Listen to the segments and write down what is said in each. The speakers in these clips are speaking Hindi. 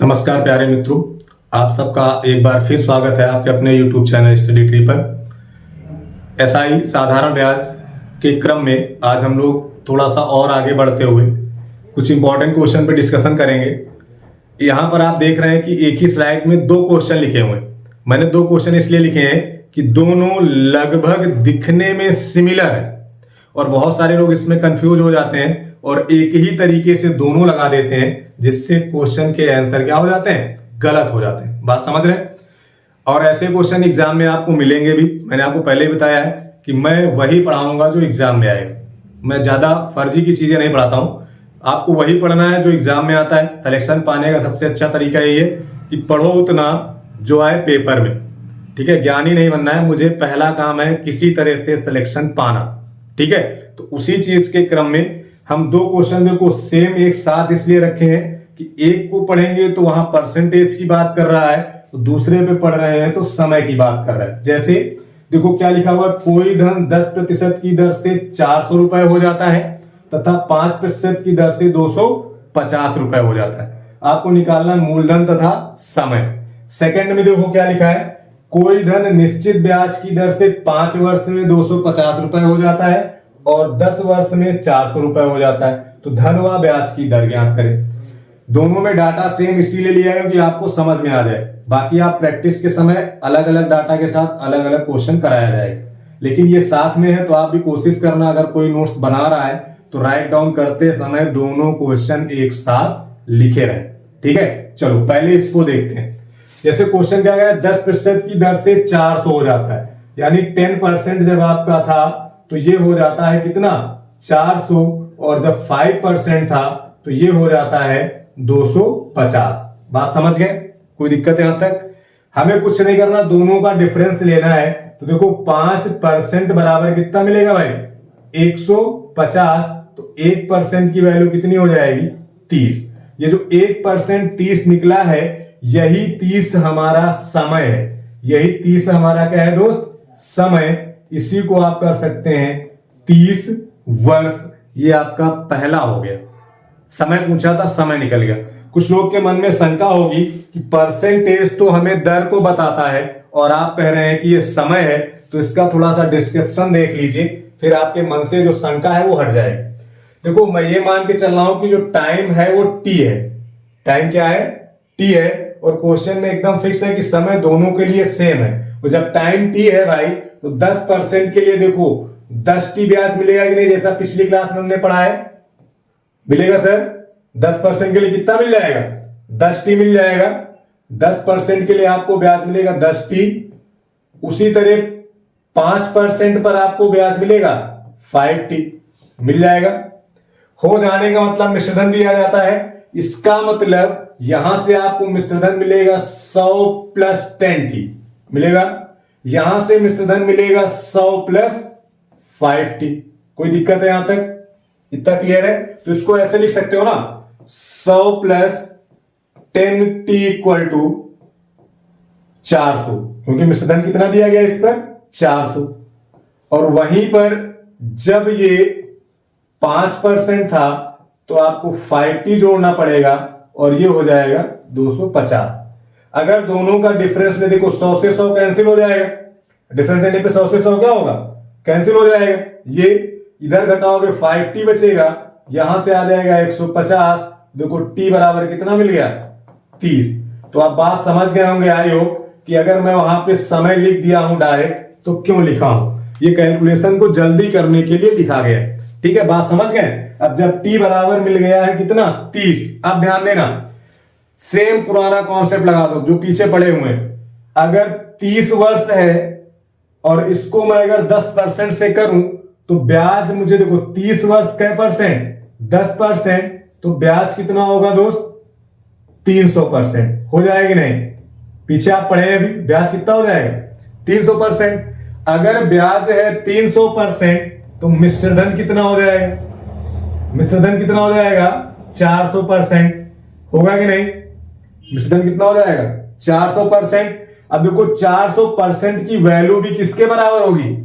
नमस्कार प्यारे मित्रों, आप सबका एक बार फिर स्वागत है आपके अपने YouTube चैनल स्टडी ट्री पर। एसआई साधारण ब्याज के क्रम में आज हम लोग थोड़ा सा और आगे बढ़ते हुए कुछ इंपॉर्टेंट क्वेश्चन पे डिस्कशन करेंगे। यहाँ पर आप देख रहे हैं कि एक ही स्लाइड में दो क्वेश्चन लिखे हुए हैं। मैंने दो क्वेश्चन इसलिए लिखे हैं कि दोनों लगभग दिखने में सिमिलर है और बहुत सारे लोग इसमें कंफ्यूज हो जाते हैं और एक ही तरीके से दोनों लगा देते हैं, जिससे क्वेश्चन के आंसर क्या हो जाते हैं, गलत हो जाते हैं। बात समझ रहे हैं? और ऐसे क्वेश्चन एग्जाम में आपको मिलेंगे भी। मैंने आपको पहले ही बताया है कि मैं वही पढ़ाऊंगा जो एग्जाम में आएगा। मैं ज्यादा फर्जी की चीजें नहीं पढ़ाता हूं, आपको वही पढ़ना है जो एग्जाम में आता है। सिलेक्शन पाने का सबसे अच्छा तरीका यही है कि पढ़ो उतना जो आए पेपर में। ठीक है, ज्ञानी नहीं बनना है, मुझे पहला काम है किसी तरह से सिलेक्शन पाना। ठीक है, तो उसी चीज के क्रम में हम दो क्वेश्चन को सेम एक साथ इसलिए रखे हैं कि एक को पढ़ेंगे तो वहां परसेंटेज की बात कर रहा है, तो दूसरे पे पढ़ रहे हैं तो समय की बात कर रहा है। जैसे देखो क्या लिखा हुआ है, कोई धन 10% की दर से 400 रुपए हो जाता है तथा 5% की दर से 250 रुपए हो जाता है। आपको निकालना मूलधन तथा समय। सेकंड में देखो क्या लिखा है, कोई धन निश्चित ब्याज की दर से 5 वर्ष में 250 रुपए हो जाता है और 10 वर्ष में 400 रुपए हो जाता है। तो धन व ब्याज की दर ज्ञात करें। दोनों में डाटा सेम इसीलिए लिया है कि आपको समझ में आ जाए। बाकी आप प्रैक्टिस के समय अलग अलग डाटा के साथ अलग अलग क्वेश्चन कराया जाएगा, लेकिन ये साथ में है तो आप भी कोशिश करना, अगर कोई नोट्स बना रहा है तो राइट डाउन करते समय दोनों क्वेश्चन एक साथ लिखे रहे। ठीक है, चलो पहले इसको देखते हैं। जैसे क्वेश्चन क्या है, 10% की दर से 400 हो जाता है, यानी 10% जब आपका था तो ये हो जाता है कितना, 400, और जब 5% था तो ये हो जाता है 250। बात समझ गए? कोई दिक्कत है यहां तक? हमें कुछ नहीं करना, दोनों का डिफरेंस लेना है। तो देखो 5% बराबर कितना मिलेगा भाई, 150। तो 1% की वैल्यू कितनी हो जाएगी, 30। ये जो 1% 30 निकला है, यही 30 हमारा समय है। यही 30 हमारा क्या है दोस्त, समय। इसी को आप कर सकते हैं 30 वर्ष। ये आपका पहला हो गया। समय पूछा था, समय निकल गया। कुछ लोग के मन में शंका होगी कि परसेंटेज तो हमें दर को बताता है और आप कह रहे हैं कि ये समय है, तो इसका थोड़ा सा डिस्क्रिप्शन देख लीजिए, फिर आपके मन से जो शंका है वो हट जाएगी। देखो मैं ये मान के चल रहा हूं कि जो टाइम है वो टी है। टाइम क्या है, टी है, और क्वेश्चन में एकदम फिक्स है कि समय दोनों के लिए सेम है। तो जब टाइम टी है भाई, तो 10% के लिए देखो 10 टी ब्याज मिलेगा कि नहीं, जैसा पिछली क्लास में हमने पढ़ा है। मिलेगा सर? 10% के लिए कितना मिल जाएगा, 10 टी मिल जाएगा। 10% के लिए आपको ब्याज मिलेगा 10 टी। उसी तरह 5% पर आपको ब्याज मिलेगा 5 टी मिल जाएगा। हो जाने का मतलब मिश्रधन दिया जाता है। इसका मतलब यहां से आपको मिश्रधन मिलेगा 100 प्लस 10 टी मिलेगा। यहां से मिश्रधन मिलेगा 100 प्लस 5 टी। कोई दिक्कत है यहां तक? इतना क्लियर है? तो इसको ऐसे लिख सकते हो ना, 100 प्लस 10 टी इक्वल टू 400, क्योंकि मिश्रधन कितना दिया गया इस पर, 400। और वहीं पर जब ये 5% था तो आपको 5t जोड़ना पड़ेगा और ये हो जाएगा 250। अगर दोनों का डिफरेंस में देखो 100 से 100 कैंसिल हो जाएगा। डिफरेंस लेने पे 100 से 100 क्या होगा, कैंसिल हो जाएगा। ये इधर घटाओगे 5t बचेगा, यहां से आ जाएगा 150। देखो t बराबर कितना मिल गया, 30। तो आप बात समझ गए होंगे आई होप कि अगर मैं वहां पे समय लिख दिया हूं डायरेक्ट तो क्यों लिखा हूं, ये कैलकुलेशन को जल्दी करने के लिए लिखा गया। ठीक है, बात समझ गए? अब जब t बराबर मिल गया है कितना, 30। अब ध्यान देना, सेम पुराना कॉन्सेप्ट लगा दो जो पीछे पड़े हुए हैं। अगर 30 वर्ष है और इसको मैं अगर 10% से करूं तो ब्याज मुझे देखो 30 वर्ष कै परसेंट, 10%, तो ब्याज कितना होगा दोस्त, 300% हो जाएगी नहीं? पीछे आप पढ़े अभी, ब्याज कितना हो जाएगा, 300%। अगर ब्याज है 300% तो मिश्रधन कितना हो जाएगा, मिश्रधन कितना हो जाएगा, 400%। होगा कि नहीं? मिश्रधन कितना हो जाएगा, 400%। अब देखो 400% की वैल्यू भी किसके बराबर होगी,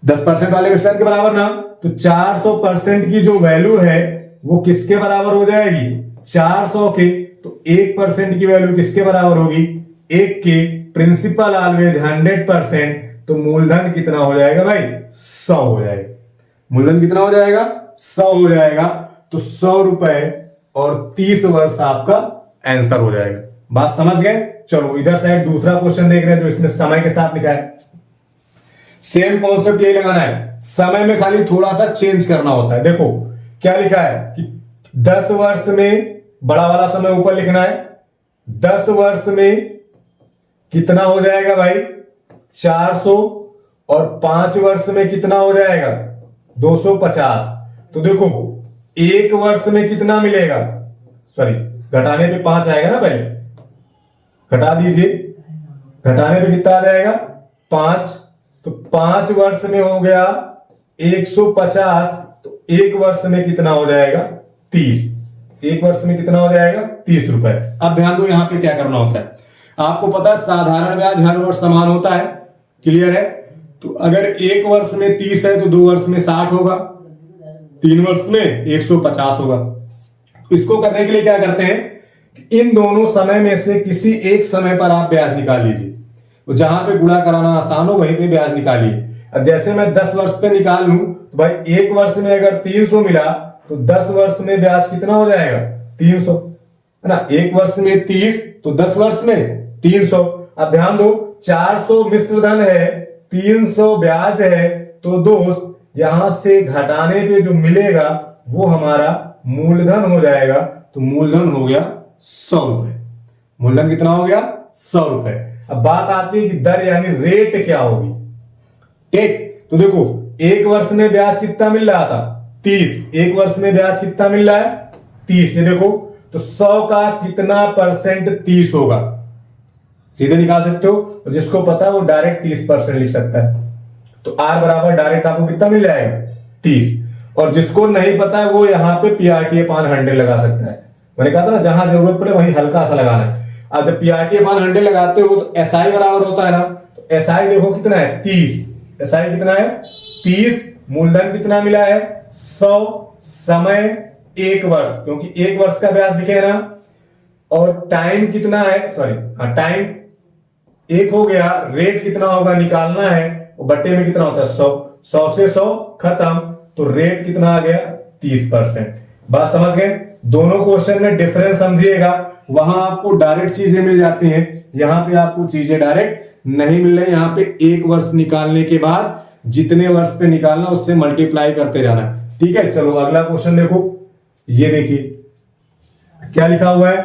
10% वाले मिश्रधन के बराबर ना। तो 400% की जो वैल्यू है वो किसके बराबर हो जाएगी, 400 के। तो 1% की वैल्यू किसके बराबर होगी? 1 के। प्रिंसिपल ऑलवेज 100%, तो मूलधन कितना हो जाएगा भाई? 100 हो जाएगा। मूलधन कितना हो जाएगा? 100 हो जाएगा। तो 100 रुपए और 30 वर्ष आपका आंसर हो जाएगा। बात समझ गए? चलो इधर साइड दूसरा क्वेश्चन देख रहे हैं जो इसमें समय के साथ लिखा है। सेम कॉन्सेप्ट यही लगाना है, समय में खाली थोड़ा सा चेंज करना होता है। देखो क्या लिखा है कि 10 वर्ष में बड़ा वाला समय ऊपर लिखना है। 10 वर्ष में कितना हो जाएगा भाई? 400। और 5 वर्ष में कितना हो जाएगा? 250। तो देखो 1 वर्ष में कितना मिलेगा? सॉरी, घटाने पे 5 आएगा ना, पहले घटा दीजिए। घटाने पे कितना आ जाएगा? 5। तो 5 वर्ष में हो गया 150। तो 1 वर्ष में कितना हो जाएगा? 30। 1 वर्ष में कितना हो जाएगा? 30 रुपए। अब ध्यान दो यहां पे क्या करना होता है। आपको पता है साधारण ब्याज हर वर्ष समान होता है, क्लियर है? तो अगर 1 वर्ष में 30 है तो 2 वर्ष में 60 होगा, 3 वर्ष में 150 होगा। इसको करने के लिए क्या करते हैं, इन दोनों समय में से किसी एक समय पर आप ब्याज निकाल लीजिए। तो जहां पे गुणा कराना आसान हो वहीं पे ब्याज निकालिए। अब जैसे मैं 10 वर्ष पे निकाल लूं तो भाई 1 वर्ष में अगर 300 मिला तो 10 वर्ष में ब्याज कितना हो जाएगा? 300, है ना? 1 वर्ष में 30 तो 10 वर्ष में 300। अब ध्यान दो 400 मिश्र धन है, 300 ब्याज है। तो दोस्त यहां से घटाने पे जो मिलेगा वो हमारा मूलधन हो जाएगा। तो मूलधन हो गया 100 रुपए। मूलधन कितना हो गया? 100 रुपए। अब बात आती है कि दर यानी रेट क्या होगी। ठीक, तो देखो 1 वर्ष में ब्याज कितना मिल रहा था? 30। 1 वर्ष में ब्याज कितना मिल रहा है? 30। ये देखो तो 100 का कितना परसेंट 30 होगा? सीधे निकाल सकते हो। और जिसको पता है वो डायरेक्ट 30% लिख सकता है। तो आर बराबर डायरेक्ट आपको कितना मिल जाएगा? 30। और जिसको नहीं पता है वो यहाँ पे पीआरटीए पान 100 लगा सकता है। मैंने कहा था ना जहां जरूरत पड़े वहीं हल्का सा लगाना है। अब जब पीआरटीए पान 100 लगाते हो तो एसआई बराबर होता है ना, तो एसआई देखो कितना है? 30। एसआई कितना है? 30। मूलधन कितना मिला है? 100। समय 1 वर्ष, क्योंकि 1 वर्ष का ब्याज लिखे ना। और टाइम कितना है? सॉरी, हाँ टाइम 1 हो गया। रेट कितना होगा निकालना है, बट्टे में कितना होता है? 100। 100 से 100 खत्म, तो रेट कितना आ गया? 30%। बात समझ गए? दोनों क्वेश्चन में डिफरेंस समझिएगा। वहां आपको डायरेक्ट चीजें मिल जाती हैं, यहां पे आपको चीजें डायरेक्ट नहीं मिल रही। यहां पे 1 वर्ष निकालने के बाद जितने वर्ष पे निकालना उससे मल्टीप्लाई करते जाना। ठीक है, चलो अगला क्वेश्चन देखो। ये देखिए क्या लिखा हुआ है,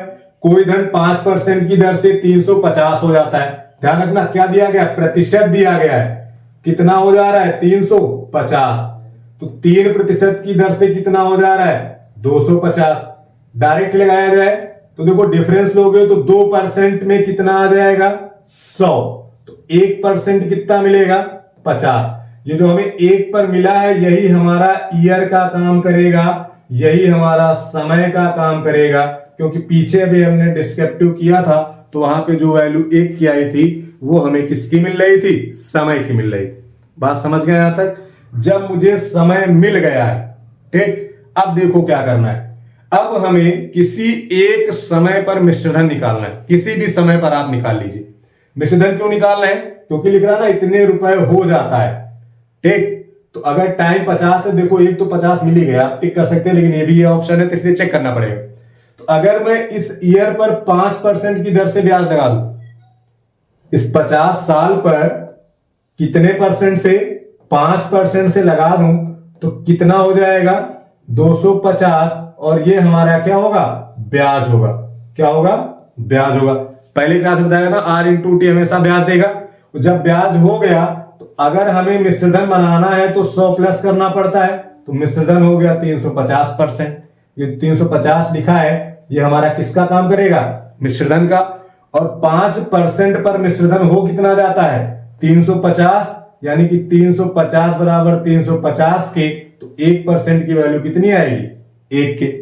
कोई धन 5% की दर से 350 हो जाता है। ध्यान रखना क्या दिया गया? प्रतिशत दिया गया है। कितना हो जा रहा है? 350। तो 3% की दर से कितना हो जा रहा है? 250। डायरेक्ट लगाया जाए तो देखो डिफरेंस लोगे तो 2% में कितना आ जाएगा? 100। तो 1% कितना मिलेगा? 50। ये जो हमें 1 पर मिला है यही हमारा ईयर का काम करेगा, यही हमारा समय का काम करेगा। क्योंकि पीछे भी हमने डिस्क्रिप्टिव किया था तो वहां पे जो वैल्यू 1 की आई थी वो हमें किसकी मिल रही थी? समय की मिल रही थी। बात समझ गए यहां तक? जब मुझे समय मिल गया है, ठीक, अब देखो क्या करना है। अब हमें किसी एक समय पर मिश्रधन निकालना है। किसी भी समय पर आप निकाल लीजिए। मिश्रधन क्यों निकालना है? क्योंकि लिख रहा ना इतने रुपए हो जाता है। ठीक, तो अगर टाइम 50 है, देखो एक तो 50 मिल ही गया, आप टिक कर सकते हैं, लेकिन ये भी ये ऑप्शन है तो इसलिए चेक करना पड़ेगा। तो अगर मैं इस ईयर पर 5% की दर से ब्याज लगा दूं, इस 50 साल पर कितने परसेंट से? 5% से लगा दूं तो कितना हो जाएगा? 250। और ये हमारा क्या होगा? ब्याज होगा। क्या होगा? ब्याज होगा। पहले क्लास में बताया ना आर इंटू टी हमेशा ब्याज देगा। जब ब्याज हो गया तो अगर हमें मिश्रधन बनाना है तो 100 प्लस करना पड़ता है, तो मिश्रधन हो गया 350%। ये 350 लिखा है, ये हमारा किसका काम करेगा? मिश्रधन का। और 5% पर मिश्रधन हो कितना जाता है? 350, यानी कि 350 बराबर 350 के, तो 1% की वैल्यू कितनी आएगी? 1 के।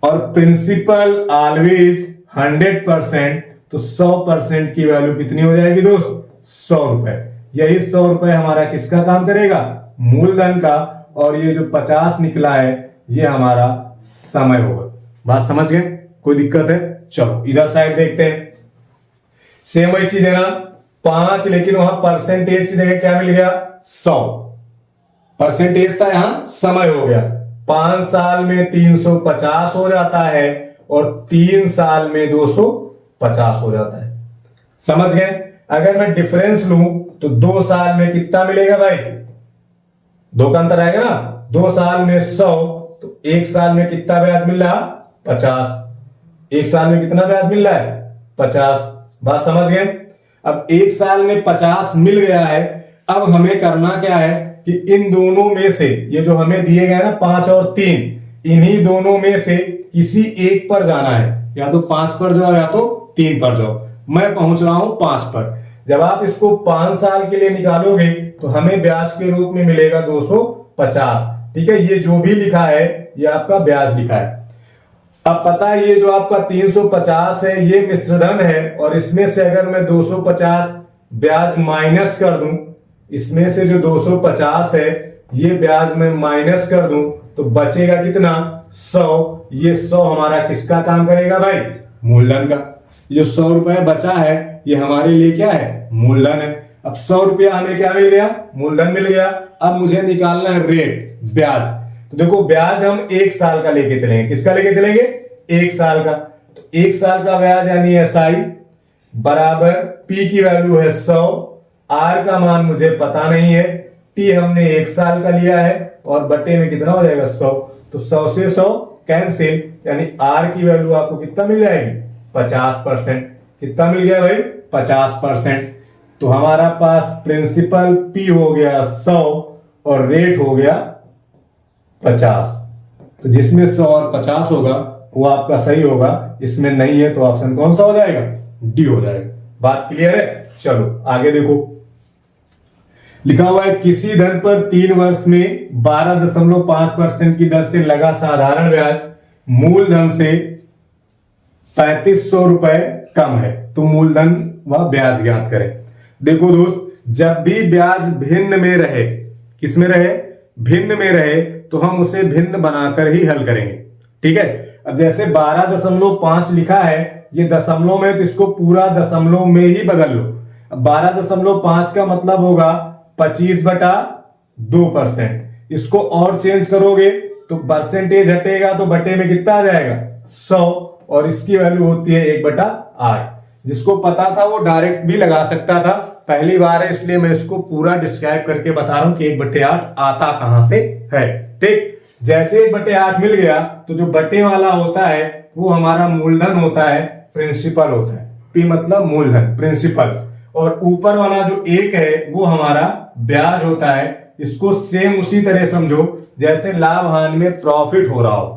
और प्रिंसिपल ऑलवेज 100%, तो 100% की वैल्यू कितनी हो जाएगी दोस्त? 100 रुपए। यही 100 रुपए हमारा किसका काम करेगा? मूलधन का। और ये जो 50 निकला है ये हमारा समय होगा। बात समझ गए? कोई दिक्कत है? चलो इधर साइड देखते हैं, सेम वही चीज है ना, 5, लेकिन वहां परसेंटेज की जगह क्या मिल गया, 100। परसेंटेज था, यहां समय हो गया। 5 साल में 350 हो जाता है और 3 साल में 250 हो जाता है। समझ गए? अगर मैं डिफरेंस लूं तो 2 साल में कितना मिलेगा भाई, 2 का अंतर आएगा ना, 2 साल में 100, तो 1 साल में कितना ब्याज मिल रहा, 50। 1 साल में कितना ब्याज मिल रहा है, 50। बात समझ गए? अब 1 साल में 50 मिल गया है। अब हमें करना क्या है कि इन दोनों में से, ये जो हमें दिए गए ना 5 और 3, इन्हीं दोनों में से किसी एक पर जाना है, या तो 5 पर जाओ या तो 3 पर जाओ। मैं पहुंच रहा हूं 5 पर। जब आप इसको 5 साल के लिए निकालोगे तो हमें ब्याज के रूप में मिलेगा 250। ठीक है, ये जो भी लिखा है ये आपका ब्याज लिखा है। अब पता है ये जो आपका 350 है ये मिश्रधन है, और इसमें से अगर मैं 250 ब्याज माइनस कर दूं, इसमें से जो 250 है ये ब्याज में माइनस कर दूं, तो बचेगा कितना, 100। ये 100 हमारा किसका काम करेगा भाई, मूलधन का। जो 100 रुपए बचा है ये हमारे लिए क्या है, मूलधन है। अब 100 रुपया हमें क्या मिल गया, मूलधन मिल गया। अब मुझे निकालना है रेट, ब्याज। तो देखो ब्याज हम 1 साल का लेके चलेंगे। किसका लेके चलेंगे, 1 साल का। तो 1 साल का ब्याज यानी SI बराबर P की वैल्यू है 100, R का मान मुझे पता नहीं है, T हमने 1 साल का लिया है, और बटे में कितना हो जाएगा, 100। तो 100 से 100 कैंसिल, यानी R की वैल्यू आपको कितना मिल जाएगी, 50%। कितना मिल गया भाई, 50%। तो हमारा पास प्रिंसिपल P हो गया 100 और रेट हो गया 50। तो जिसमें 100 और 50 होगा वो आपका सही होगा, इसमें नहीं है तो ऑप्शन कौन सा हो जाएगा, डी हो जाएगा। बात क्लियर है? चलो आगे देखो, लिखा हुआ है किसी धन पर 3 वर्ष में 12.5% की दर से लगा साधारण ब्याज मूलधन से 3500 रुपए कम है, तो मूलधन व ब्याज ज्ञात करें। देखो दोस्त, जब भी ब्याज भिन्न में रहे, किस में रहे, भिन्न में रहे, तो हम उसे भिन्न बनाकर ही हल करेंगे। ठीक है, अब जैसे 12.5 लिखा है, ये दशमलव में, तो इसको पूरा दशमलव में ही बदल लो। अब 12.5 का मतलब होगा 25/2%। इसको और चेंज करोगे तो परसेंटेज हटेगा तो बटे में कितना आ जाएगा, 100, और इसकी वैल्यू होती है 1/8। जिसको पता था वो डायरेक्ट भी लगा सकता था, पहली बार है इसलिए मैं इसको पूरा डिस्क्राइब करके बता रहा हूं कि 1/8 आता कहां से है। ठीक, जैसे 1/8 मिल गया तो जो बटे वाला होता है वो हमारा मूलधन होता है, प्रिंसिपल होता है। पी मतलब मूलधन, प्रिंसिपल, और ऊपर वाला जो 1 है वो हमारा ब्याज होता है। इसको सेम उसी तरह समझो जैसे लाभ हानि में प्रॉफिट हो रहा हो।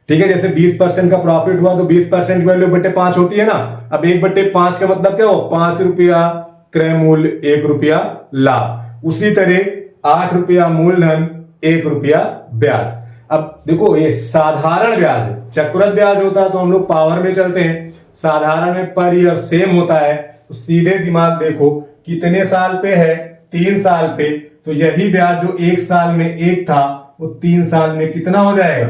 ठीक है, जैसे 20% का प्रॉफिट हुआ तो 20% की वैल्यू 1/5 होती है ना। अब 1/5 का मतलब क्या हो, 5 रुपया क्रय मूल्य, 1 रुपया लाभ। उसी तरह 8 रुपया मूलधन, 1 रुपया ब्याज। अब देखो ये साधारण ब्याज है, चक्रवृद्धि ब्याज होता है तो हम लोग पावर में चलते हैं, साधारण में पर ईयर सेम होता है। तो सीधे दिमाग देखो कितने साल पे है, 3 साल पे, तो यही ब्याज जो 1 साल में 1 था वो 3 साल में कितना हो जाएगा,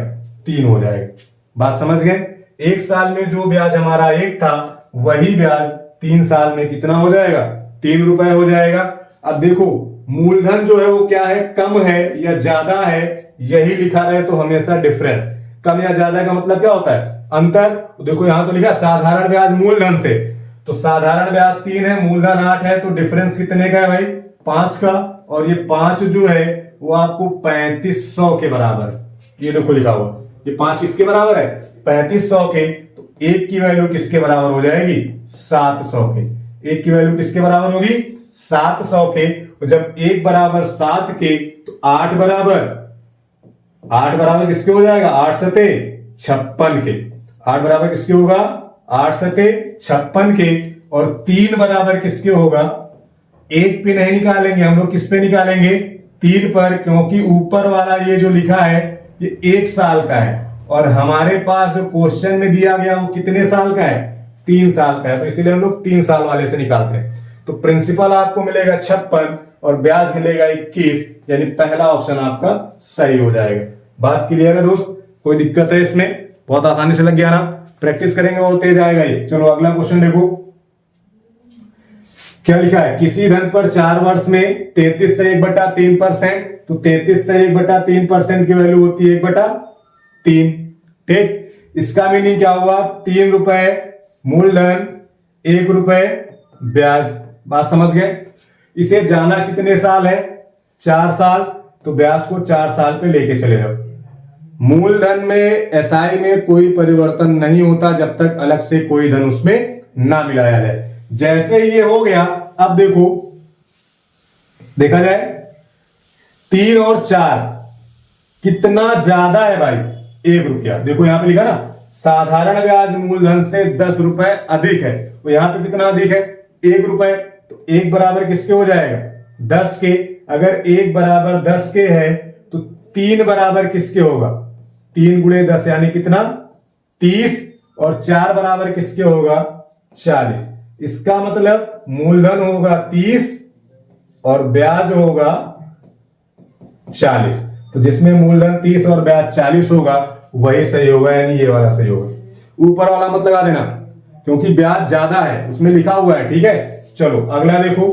3 हो जाएगा। बात समझ गए? 1 साल में जो ब्याज हमारा 1 था वही ब्याज 3 साल में कितना हो जाएगा, 3 रुपए हो जाएगा। अब देखो मूलधन जो है वो क्या है, कम है या ज्यादा है, यही लिखा रहे तो हमेशा डिफरेंस। कम या ज्यादा का मतलब क्या होता है, अंतर। तो देखो यहां तो लिखा साधारण ब्याज मूलधन से, तो साधारण ब्याज 3 है, मूलधन 8 है, तो डिफरेंस कितने का है भाई, 5 का। और ये 5 जो है वो आपको 3500 के बराबर, ये देखो लिखा हुआ, ये 5 किसके बराबर है, 3500 के। तो 1 की वैल्यू किसके बराबर हो जाएगी, 700 के। 1 की वैल्यू किसके बराबर होगी, 700 के। और जब 1 बराबर 7 के तो 8 बराबर किसके हो जाएगा, 8 सते 56 के। 8 बराबर किसके होगा, 8 सते 56 के। और 3 बराबर किसके होगा, 1 पे नहीं निकालेंगे हम लोग, किस पे निकालेंगे, 3 पर, क्योंकि ऊपर वाला ये जो लिखा है ये 1 साल का है, और हमारे पास जो क्वेश्चन में दिया गया वो कितने साल का है, 3 साल का है। तो इसीलिए हम लोग 3 साल वाले से निकालते हैं। तो प्रिंसिपल आपको मिलेगा 56 और ब्याज मिलेगा 21, यानी पहला ऑप्शन आपका सही हो जाएगा। बात क्लियर है दोस्त, कोई दिक्कत है इसमें, बहुत आसानी से लग गया ना। प्रैक्टिस करेंगे और तेज आएगा ये। चलो अगला क्वेश्चन देखो क्या लिखा है। किसी धन पर 4 वर्ष में 33 से 1/3%, तो 33 से 1/3% की वैल्यू होती है 1/3। ठीक, इसका मीनिंग क्या हुआ, 3 रुपए मूलधन 1 रुपए ब्याज। बात समझ गए। इसे जाना कितने साल है, 4 साल, तो ब्याज को 4 साल पे लेके चले जाओ। मूलधन में एसआई में कोई परिवर्तन नहीं होता जब तक अलग से कोई धन उसमें ना मिलाया जाए। जैसे ये हो गया, अब देखो देखा जाए 3 और 4 कितना ज्यादा है भाई, 1 रुपया। देखो यहां पे लिखा ना, साधारण ब्याज मूलधन से 10 रुपए अधिक है, तो यहां पे कितना अधिक है, 1 रुपए। तो 1 बराबर किसके हो जाएगा, 10 के। अगर 1 बराबर 10 के है तो 3 बराबर किसके होगा, 3 गुणे 10 यानी कितना, 30। और 4 बराबर किसके होगा, 40। इसका मतलब मूलधन होगा 30 और ब्याज होगा 40। तो जिसमें मूलधन 30 और ब्याज 40 होगा वही सही होगा, यानी ये वाला सही होगा। ऊपर वाला मत लगा देना क्योंकि ब्याज ज्यादा है, उसमें लिखा हुआ है। ठीक है, चलो अगला देखो।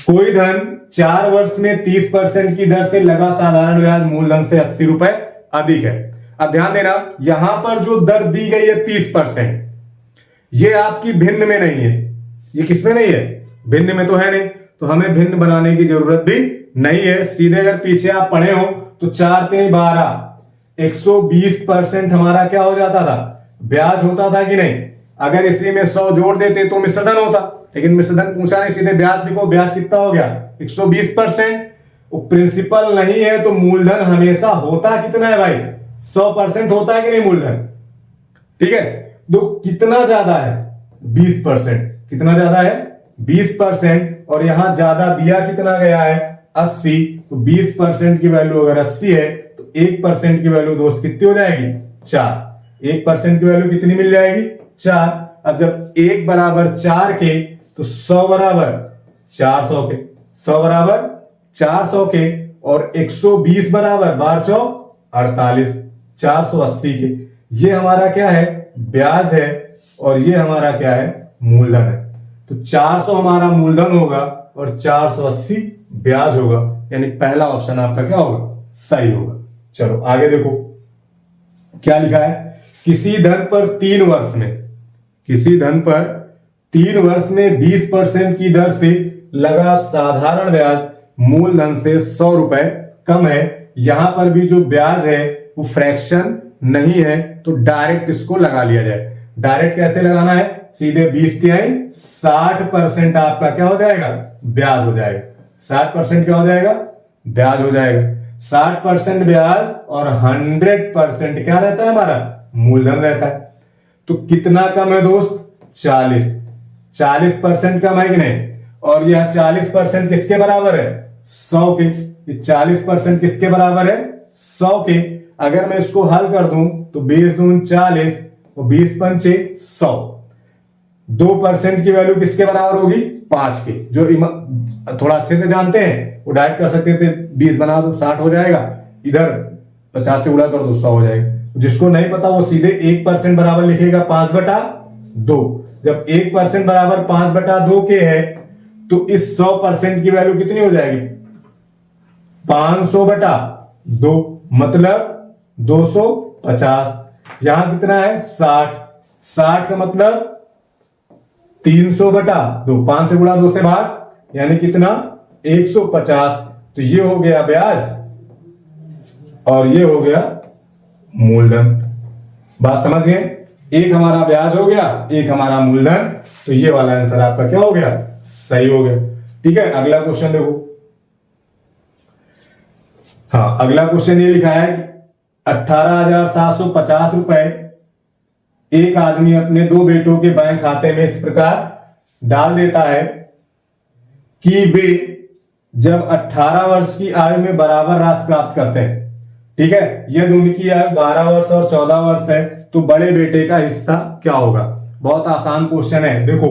कोई धन 4 वर्ष में 30% की दर से लगा साधारण ब्याज मूलधन से 80 रुपए अधिक है। अब ध्यान देना, यहां पर जो दर दी गई है 30%, ये आपकी भिन्न में नहीं है। ये किसमें नहीं है, भिन्न में तो है नहीं, तो हमें भिन्न बनाने की जरूरत भी नहीं है। सीधे अगर पीछे आप पढ़े हो तो 4 3 12, 120% हमारा क्या हो जाता था, ब्याज होता था कि नहीं। अगर इसी में 100 जोड़ देते तो मिश्रधन होता, लेकिन मिश्रधन पूछा नहीं, सीधे ब्याज लिखो। ब्याज कितना हो गया, 120%। प्रिंसिपल नहीं है तो मूलधन हमेशा होता कितना है भाई, 100% होता है कि नहीं मूलधन। ठीक है, तो कितना ज्यादा है, 20%। कितना ज्यादा है, 20%। और यहां ज्यादा दिया कितना गया है, 80। तो 20% की वैल्यू अगर 80 है तो 1% की वैल्यू दोस्त कितनी हो जाएगी, 4। 1% की वैल्यू कितनी मिल जाएगी, 4। अब जब 1 बराबर 4 के तो 100 बराबर 400 के, 100 बराबर 400 के, और 120 बराबर 12 चौक 48, 480 के। ये हमारा क्या है, ब्याज है, और ये हमारा क्या है, मूलधन है। तो 400 हमारा मूलधन होगा और 480 ब्याज होगा, यानी पहला ऑप्शन आपका क्या होगा, सही होगा। चलो आगे देखो क्या लिखा है। किसी धन पर 3 वर्ष में, किसी धन पर 3 वर्ष में 20% की दर से लगा साधारण ब्याज मूलधन से 100 रुपए कम है। यहां पर भी जो ब्याज है वो फ्रैक्शन नहीं है, तो डायरेक्ट इसको लगा लिया जाए। डायरेक्ट कैसे लगाना है, सीधे 20 तिहाई 60% आपका क्या हो जाएगा, ब्याज हो जाएगा। 60% क्या हो जाएगा, ब्याज हो जाएगा। 60% ब्याज और 100% क्या रहता है हमारा, मूलधन रहता है। तो कितना कम है दोस्त, 40। 40% कम है कि नहीं। और यह 40% किसके बराबर है, 100 के। 40% किसके बराबर है, 100 के। अगर मैं इसको हल कर दूं तो 20 दून 40 और 20 पंचे 100। 2% की वैल्यू किसके बराबर होगी, 5 के। जो थोड़ा अच्छे से जानते हैं वो डायरेक्ट कर सकते थे, 20 बना दो 60 हो जाएगा, इधर 50 से गुणा कर दो 100 हो जाएगा। जिसको नहीं पता वो सीधे 1% बराबर लिखेगा 5/2। जब 1% बराबर 5/2 के है तो इस 100% की वैल्यू कितनी हो जाएगी, 500/2, मतलब 250। यहां कितना है, 60। 60 का मतलब 300/2, 5 से गुणा 2 से भाग, यानी कितना, 150। तो ये हो गया ब्याज और ये हो गया मूलधन। बात समझ गए, एक हमारा ब्याज हो गया, एक हमारा मूलधन। तो ये वाला आंसर आपका क्या हो गया, सही हो गया। ठीक है, अगला क्वेश्चन देखो। हाँ, अगला क्वेश्चन ये लिखा है कि 18,750 रुपए एक आदमी अपने 2 बेटों के बैंक खाते में इस प्रकार डाल देता है कि वे जब 18 वर्ष की आयु में बराबर राशि प्राप्त करते हैं। ठीक है, यदि उनकी आयु 12 वर्ष और 14 वर्ष है तो बड़े बेटे का हिस्सा क्या होगा। बहुत आसान क्वेश्चन है। देखो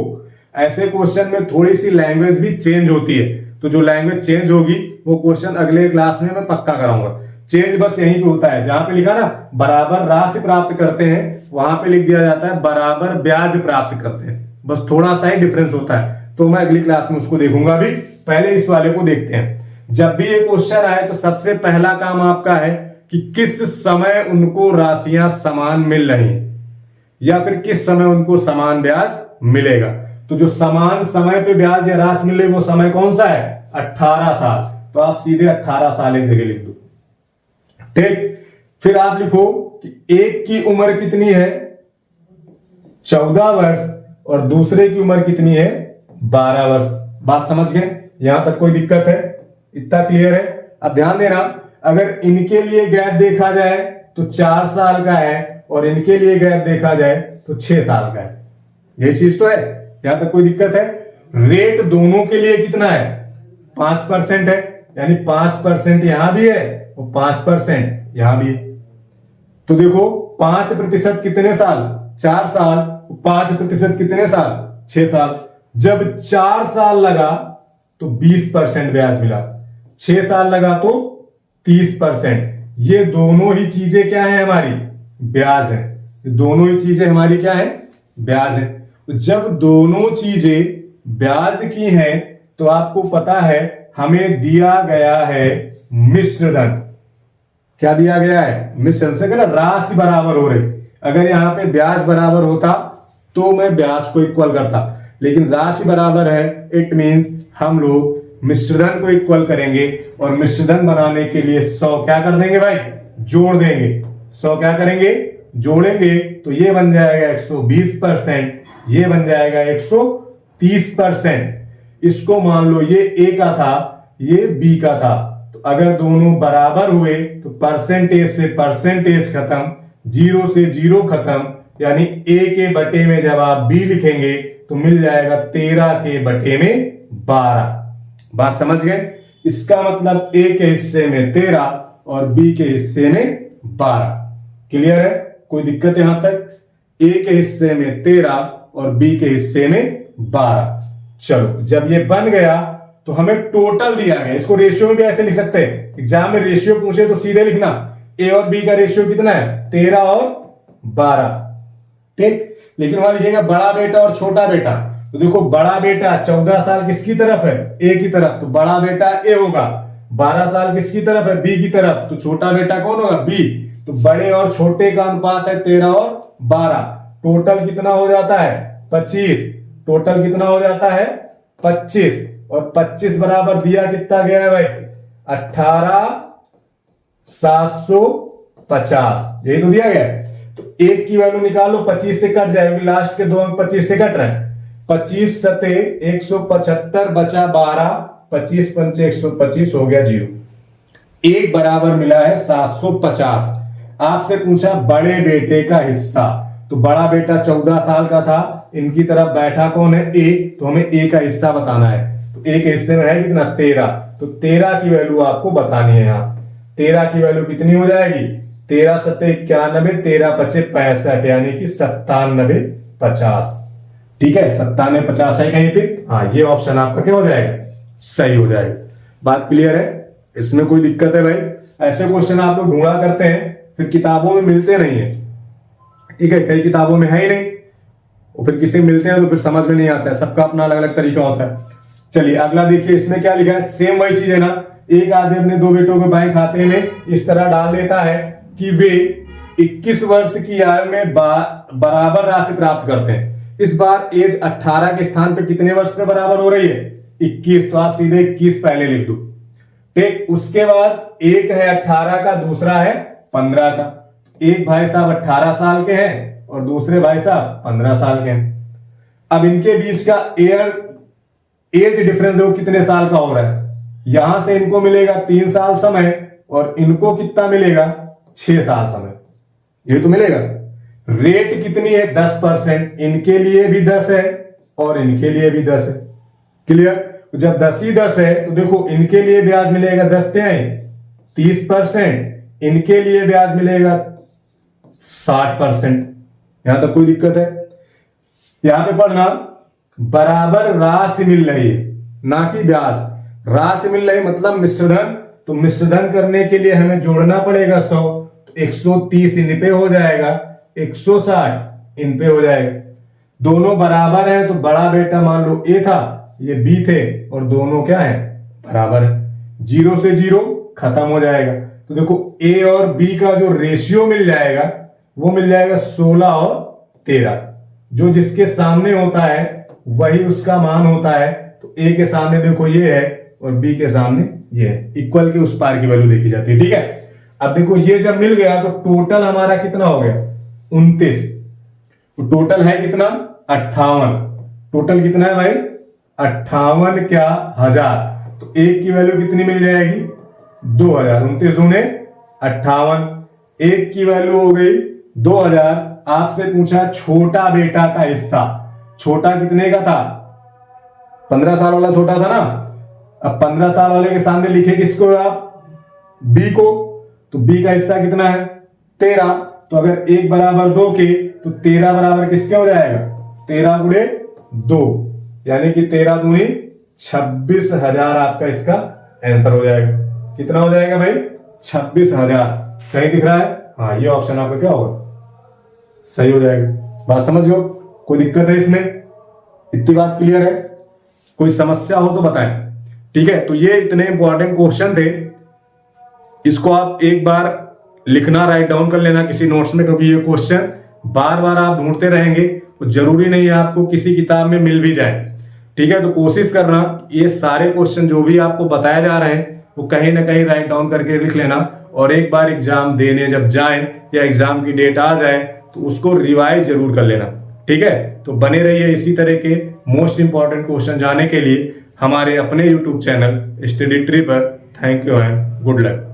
ऐसे क्वेश्चन में थोड़ी सी लैंग्वेज भी चेंज होती है, तो जो लैंग्वेज चेंज होगी वो क्वेश्चन अगले क्लास में मैं पक्का कराऊंगा। चेंज बस यहीं पे होता है, जहां पे लिखा ना बराबर राशि प्राप्त करते हैं वहां पे लिख दिया जाता है बराबर ब्याज प्राप्त करते हैं, बस थोड़ा सा ही डिफरेंस होता है। तो मैं अगली क्लास में उसको देखूंगा। भी पहले इस वाले को देखते हैं। जब भी ये क्वेश्चन आए तो सबसे पहला काम आपका है कि किस समय उनको राशियां समान मिल रही हैं या फिर किस समय उनको समान ब्याज मिलेगा। तो जो समान समय पे ब्याज या राशि मिले वो समय कौन सा है? 18 साल। तो आप सीधे 18 साल एक जगह लिख दो। ठीक, फिर आप लिखो कि एक की उम्र कितनी है? 14 वर्ष और दूसरे की उम्र कितनी है? 12 वर्ष। बात समझ गए? यहां तक कोई दिक्कत है? इतना क्लियर है? अब ध्यान देना, अगर इनके लिए गैप देखा जाए तो 4 साल का है और इनके लिए गैप देखा जाए तो 6 साल का है। ये चीज तो है, यहां तक कोई दिक्कत है? रेट दोनों के लिए कितना है? 5% है, यानी 5% यहां भी है और 5% यहां भी है। तो देखो 5% कितने साल? 4 साल। 5% कितने साल? 6 साल। जब 4 साल लगा तो 20% ब्याज मिला, 6 साल लगा तो 30%। ये दोनों ही चीजें क्या है? हमारी ब्याज है। दोनों ही चीजें हमारी क्या है? ब्याज है। तो जब दोनों चीजें ब्याज की हैं तो आपको पता है हमें दिया गया है मिश्र धन। क्या दिया गया है? मिश्र धन। ना राशि बराबर हो रही, अगर यहां पे ब्याज बराबर होता तो मैं ब्याज को इक्वल करता, लेकिन राशि बराबर है, इट मींस हम लोग मिश्रधन को इक्वल करेंगे और मिश्रधन बनाने के लिए 100 क्या कर देंगे भाई? जोड़ देंगे। 100 क्या करेंगे? जोड़ेंगे। तो ये बन जाएगा 120%, ये बन जाएगा 130%। इसको मान लो ये ए का था, ये बी का था, तो अगर दोनों बराबर हुए तो परसेंटेज से परसेंटेज खत्म, 0 से 0 खत्म, यानी ए के बटे में जब आप बी लिखेंगे तो मिल जाएगा 13 के बटे में 12। बात समझ गए? इसका मतलब ए के हिस्से में 13 और बी के हिस्से में 12। क्लियर है? कोई दिक्कत यहां तक? ए के हिस्से में 13 और बी के हिस्से में 12। चलो, जब ये बन गया तो हमें टोटल दिया गया। इसको रेशियो में भी ऐसे लिख सकते हैं, एग्जाम में रेशियो पूछे तो सीधे लिखना ए और बी का रेशियो कितना है? 13 और 12। ठीक, लेकिन वहां लिखेगा बड़ा बेटा और छोटा बेटा। तो देखो बड़ा बेटा 14 साल किसकी तरफ है? ए की तरफ, तो बड़ा बेटा ए होगा। 12 साल किसकी तरफ है? बी की तरफ, तो छोटा बेटा कौन होगा? बी। तो बड़े और छोटे का अनुपात है 13 और 12। टोटल कितना हो जाता है? 25। टोटल कितना हो जाता है? 25। और 25 बराबर दिया कितना गया है भाई? 18,750। यही तो दिया गया है। तो एक की वैल्यू निकालो, 25 से कट जाएगी, लास्ट के 2 अंक 25 से कट रहे हैं। 25 सते 175 बचा 12, 25 पंचे 125 हो गया 0। एक बराबर मिला है 750। आपसे पूछा बड़े बेटे का हिस्सा, तो बड़ा बेटा 14 साल का था, इनकी तरफ बैठा कौन है? ए। तो हमें ए का हिस्सा बताना है। तो ए के हिस्से में है कितना? 13। तो 13 की वैल्यू आपको बतानी है। यहां 13 की वैल्यू कितनी हो जाएगी? 13 सत्ते 91, 13 पचे 65, यानी कि 9750। ठीक है, 9750 है कहीं पे? हाँ, ये ऑप्शन आपका क्या हो जाएगा? सही हो जाएगा। बात क्लियर है? इसमें कोई दिक्कत है भाई? ऐसे क्वेश्चन आप लोग ढूंढा करते हैं, फिर किताबों में मिलते नहीं है। ठीक है, कई किताबों में है ही नहीं, और फिर किसी मिलते हैं तो फिर समझ में नहीं आता है। सबका अपना अलग अलग तरीका होता है। चलिए अगला देखिए, इसमें क्या लिखा है? सेम वही चीज है ना। एक आदमी अपने 2 बेटों को बैंक खाते में इस तरह डाल देता है कि वे 21 वर्ष की आयु में बराबर राशि प्राप्त करते हैं। इस बार एज 18 के स्थान पे कितने वर्ष में बराबर हो रही है? 21। तो आप सीधे 21 पहले लिख दो। ठीक, उसके बाद एक है 18 का, दूसरा है 15 का। एक भाई साहब 18 साल के हैं और दूसरे भाई साहब 15 साल के हैं। अब इनके बीच का एज डिफरेंस देखो कितने साल का हो रहा है। यहां से इनको मिलेगा 3 साल समय और इनको कितना मिलेगा? 6 साल समय। ये तो मिलेगा। रेट कितनी है? 10%। इनके लिए भी 10 है और इनके लिए भी 10 है। क्लियर? जब 10 ही 10 है तो देखो इनके लिए ब्याज मिलेगा 10 तिहाई 30%, इनके लिए ब्याज मिलेगा 60%। यहां तक कोई दिक्कत है? यहां पे पढ़ना, बराबर राशि मिल रही है, ना कि ब्याज। राशि मिल रही मतलब मिश्रधन तो मिश्रधन करने के लिए हमें जोड़ना पड़ेगा 100, तो 130 इन पे हो जाएगा, 160 इन पे हो जाएगा। दोनों बराबर है तो बड़ा बेटा मान लो ए था, ये बी थे, और दोनों क्या है, बराबर है। 0 से 0 खत्म हो जाएगा। तो देखो ए और बी का जो रेशियो मिल जाएगा वो मिल जाएगा 16 और 13। जो जिसके सामने होता है वही उसका मान होता है। तो ए के सामने देखो ये है और बी के सामने ये है, इक्वल के उस पार की वैल्यू देखी जाती है। ठीक है, अब देखो ये जब मिल गया तो टोटल हमारा कितना हो गया, 29। तो टोटल है कितना, 58। टोटल कितना है भाई, 58 क्या हजार। तो एक की वैल्यू कितनी मिल जाएगी, 2000। 29 दूने 58, एक की वैल्यू हो गई 2000। आपसे पूछा छोटा बेटा का हिस्सा, छोटा कितने का था, 15 साल वाला छोटा था ना। अब 15 साल वाले के सामने लिखे किसको आप, बी को। तो बी का हिस्सा कितना है, 13। तो अगर 1 बराबर 2 के तो 13 बराबर किसके हो जाएगा, 13 गुणे 2, यानी कि 13 दूनी 26,000 आपका इसका आंसर हो जाएगा। कितना हो जाएगा भाई, 26,000। कहीं दिख रहा है, हाँ ये ऑप्शन आपका क्या होगा, सही हो जाएगा। बात समझ गए, कोई दिक्कत है इसमें, इतनी बात क्लियर है, कोई समस्या हो तो बताएं। ठीक है, तो ये इतने इंपॉर्टेंट क्वेश्चन थे, इसको आप एक बार लिखना, राइट डाउन कर लेना किसी नोट्स में, क्योंकि ये क्वेश्चन बार बार आप ढूंढते रहेंगे तो जरूरी नहीं है आपको किसी किताब में मिल भी जाए। ठीक है, तो कोशिश करना ये सारे क्वेश्चन जो भी आपको बताए जा रहे हैं वो कहीं ना कहीं राइट डाउन करके लिख लेना, और एक बार एग्जाम देने जब जाएं या एग्जाम की डेट आ जाए तो उसको रिवाइज जरूर कर लेना। ठीक है, तो बने रहिए इसी तरह के मोस्ट इंपॉर्टेंट क्वेश्चन जानने के लिए हमारे अपने यूट्यूब चैनल स्टडी ट्री पर। Thank you and good luck.